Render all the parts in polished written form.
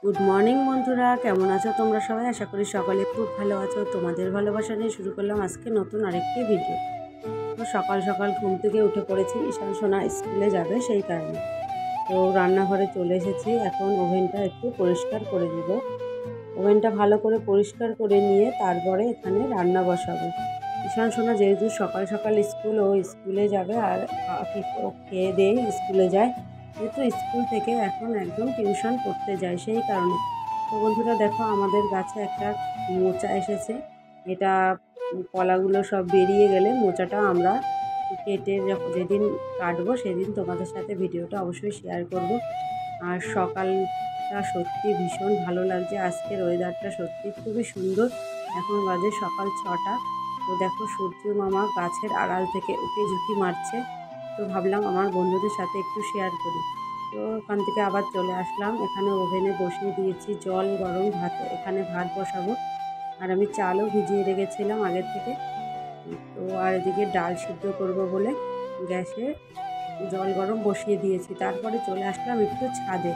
Good morning বন্ধুরা, কেমন আছো তোমরা সবাই? আশা করি সকলে খুব ভালো আছো। তোমাদের ভালোবাসা নিয়ে শুরু করলাম আজকে নতুন আরেকটি ভিডিও। তো সকাল সকাল ঘুম থেকে উঠে পড়েছি, ঈশান সোনা স্কুলে যাবে সেই কারণে। তো রান্নাঘরে চলে এসেছি, এখন ওভেনটা একটু পরিষ্কার করে নেব। ওভেনটা ভালো করে পরিষ্কার করে নিয়ে তারপরে এখানে রান্না বসাবো। ঈশান সোনা যেহেতু সকাল সকাল স্কুলে যাবে, আর খেয়ে দিয়ে স্কুলে যায়, যেহেতু স্কুল থেকে এখন একদম টিউশন করতে যায় সেই কারণে। তো বন্ধুরা দেখো, আমাদের গাছে একটা মোচা এসেছে। এটা কলাগুলো সব বেরিয়ে গেলে মোচাটা আমরা কেটে যেদিন কাটবো সেদিন তোমাদের সাথে ভিডিওটা অবশ্যই শেয়ার করব। আর সকালটা সত্যি ভীষণ ভালো লাগছে, আজকের ওয়েদারটা সত্যি খুবই সুন্দর। এখন বাজে সকাল 6টা। তো দেখো, সূর্য মামা গাছের আড়াল থেকে উঁকি ঝুঁকি মারছে। তো ভাবলাম আমার বন্ধুদের সাথে একটু শেয়ার করি। তো ওখান থেকে আবার চলে আসলাম, এখানে ওভেনে বসিয়ে দিয়েছি জল গরম, এখানে ভাত বসাবো। আর আমি চালও ভিজিয়ে রেখেছিলাম আগের থেকে। তো আর এদিকে ডাল সিদ্ধ করব বলে গ্যাসে জল গরম বসিয়ে দিয়েছি। তারপরে চলে আসলাম একটু ছাদে।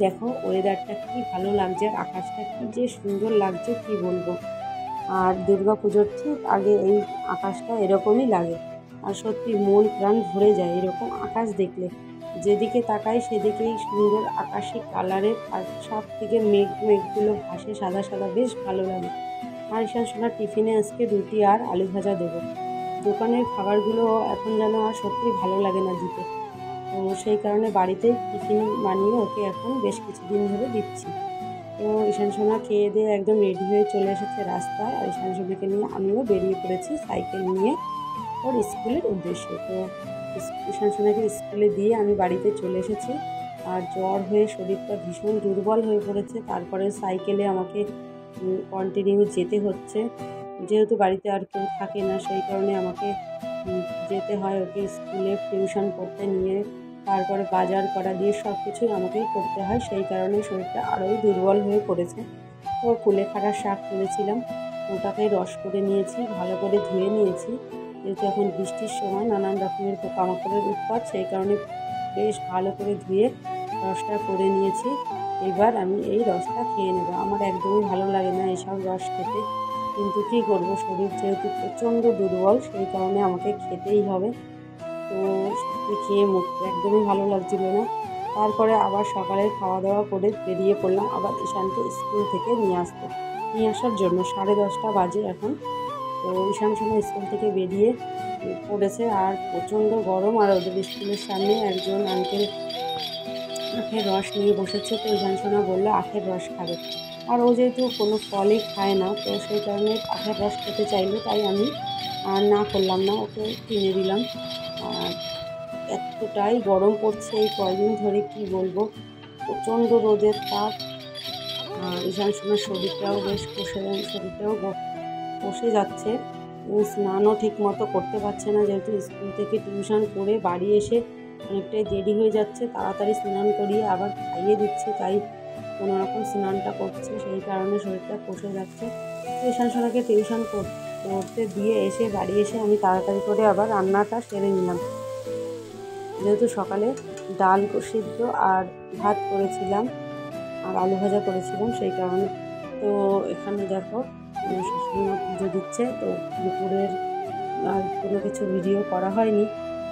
দেখো ওয়েদারটা কি ভালো লাগছে, আকাশটা কি যে সুন্দর লাগছে কি বলবো। আর দুর্গা পুজোর ঠিক আগে এই আকাশটা এরকমই লাগে। আর সত্যি মন প্রাণ ভরে যায় এরকম আকাশ দেখলে। যেদিকে তাকাই সেদিকেই সুন্দর আকাশি কালারের, আর সব থেকে মেঘগুলো ভাসে সাদা সাদা, বেশ ভালো লাগে। আর ঈশান সোনার টিফিনে আজকে রুটি আর আলু ভাজা দেবো। দোকানের খাবারগুলো এখন যেন আর সত্যি ভালো লাগে না দিতে। তো সেই কারণে বাড়িতেই টিফিন বানিয়ে ওকে এখন বেশ কিছুদিন ধরে দিচ্ছি। তো ঈশান সোনা খেয়ে দিয়ে একদম রেডি হয়ে চলে এসেছে রাস্তায়, আর ঈশান সোনাকে নিয়ে আমিও বেরিয়ে পড়েছি সাইকেল নিয়ে ওর স্কুলের উদ্দেশ্যে। তো ঈশান সোনাকে স্কুলে দিয়ে আমি বাড়িতে চলে এসেছি। আর জ্বর হয়ে শরীরটা ভীষণ দুর্বল হয়ে পড়েছে, তারপরে সাইকেলে আমাকে কন্টিনিউ যেতে হচ্ছে। যেহেতু বাড়িতে আর কেউ থাকে না সেই কারণে আমাকে যেতে হয় ওকে স্কুলে টিউশন করতে নিয়ে, তারপরে বাজার করা দিয়ে সব কিছুই আমাকেই করতে হয়। সেই কারণে শরীরটা আরোই দুর্বল হয়ে পড়েছে। তো কুলেখাড়ার শাক তুলেছিলাম, ওটাকে রস করে নিয়েছি, ভালো করে ধুয়ে নিয়েছি। যেহেতু এখন বৃষ্টির সময় নানান রকমের পোকামাকড়ের উৎপাত, সেই কারণে বেশ ভালো করে ধুয়ে রসটা করে নিয়েছি। এবার আমি এই রসটা খেয়ে নেব। আমার একদমই ভালো লাগে না এইসব রস খেতে, কিন্তু কী করবো, শরীর যেহেতু প্রচণ্ড দুর্বল সেই কারণে আমাকে খেতেই হবে। তো সত্যি খেয়ে মুখটা একদমই ভালো লাগছিল না। তারপরে আবার সকালে খাওয়া দাওয়া করে বেরিয়ে পড়লাম আবার ঈশানকে স্কুল থেকে নিয়ে আসার জন্য। 10:30 বাজে এখন। তো ঈশান সোনা স্কুল থেকে বেরিয়ে পড়েছে, আর প্রচণ্ড গরম। আর ওদের স্কুলের সামনে একজন আঙ্কেল আখের রস নিয়ে বসেছে। তো ঈশান সোনা বললো আখের রস খাবে। আর ও যেহেতু কোনো ফলই খায় না, তো সেই কারণে আখের রস খেতে চাইলো, তাই আমি আর না করলাম না, ওকে কিনে দিলাম। আর এতটাই গরম পড়ছে এই কয়দিন ধরে, কি বলবো, প্রচণ্ড রোদের তাপ। ঈশান সোনার শরীরটাও বেশ বসে যাচ্ছে। স্নানও ঠিক মতো করতে পারছে না, যেহেতু স্কুল থেকে টিউশন করে বাড়ি এসে অনেকটাই দেরি হয়ে যাচ্ছে। তাড়াতাড়ি স্নান করিয়ে আবার খাইয়ে দিচ্ছে, তাই কোনো রকম স্নানটা করছে, সেই কারণে শরীরটা বসে যাচ্ছে। ঈশান সোনাকে টিউশন করতে দিয়ে এসে বাড়ি এসে আমি তাড়াতাড়ি করে আবার রান্নাটা সেরে নিলাম। যেহেতু সকালে ডাল সিদ্ধ আর ভাত করেছিলাম আর আলু ভাজা করেছিলাম সেই কারণে। তো এখানে দেখো শাশুড়িমা পুজো দিচ্ছে। তো দুপুরের আর কোনো কিছু ভিডিও করা হয়নি।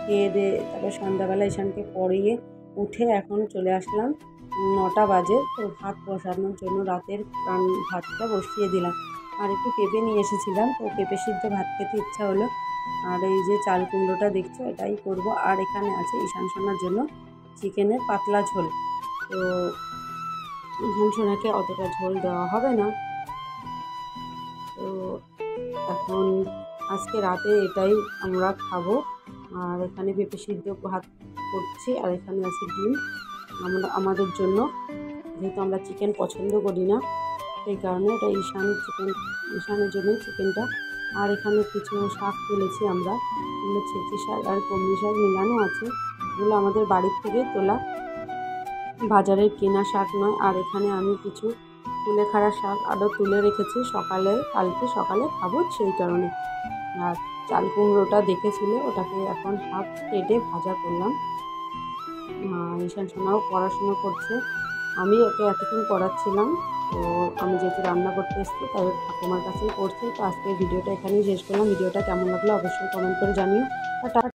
খেয়ে দিয়ে তারপরে সন্ধ্যাবেলা ঈশানকে পড়িয়ে উঠে এখন চলে আসলাম, 9টা বাজে। তো ভাত বসানোর জন্য রাতের ভাতটা বসিয়ে দিলাম। আর একটু পেঁপে নিয়ে এসেছিলাম, তো পেঁপে সিদ্ধ ভাত খেতে ইচ্ছা হলো। আর এই যে চাল কুমড়োটা দেখছো, এটাই করব। আর এখানে আছে ঈশান সোনার জন্য চিকেনের পাতলা ঝোল। তো ঈশান সোনাকে অতটা ঝোল দেওয়া হবে না। তো এখন আজকে রাতে এটাই আমরা খাবো। আর এখানে পেঁপে সিদ্ধ ভাত করছি, আর এখানে আছে ডিম আমাদের জন্য। যেহেতু আমরা চিকেন পছন্দ করি না সেই কারণে এটা ঈশানের জন্য চিকেনটা। আর এখানে কিছু শাক তুলেছি আমরা, ছেঁচি শাক আর কলমি শাক মিলানো আছে। এগুলো আমাদের বাড়ির থেকে তোলা, বাজারের কেনা শাক নয়। আর এখানে আমি কিছু কুলেখাড়া শাক আরও তুলে রেখেছি, কালকে সকালে খাবো সেই কারণে। আর চাল কুমড়োটা দেখেছিলে, ওটাকে এখন হাফ কেটে ভাজা করলাম। ঈশান সোনাও পড়াশুনো করছে, আমি ওকে এতক্ষণ পড়াচ্ছিলাম। তো আমি যেহেতু রান্না করতে এসেছি তাই ঠাকুমার কাছেই পড়ছি। তো আজকে ভিডিওটা এখানেই শেষ করলাম। ভিডিওটা কেমন লাগলো অবশ্যই কমেন্ট করে জানিও।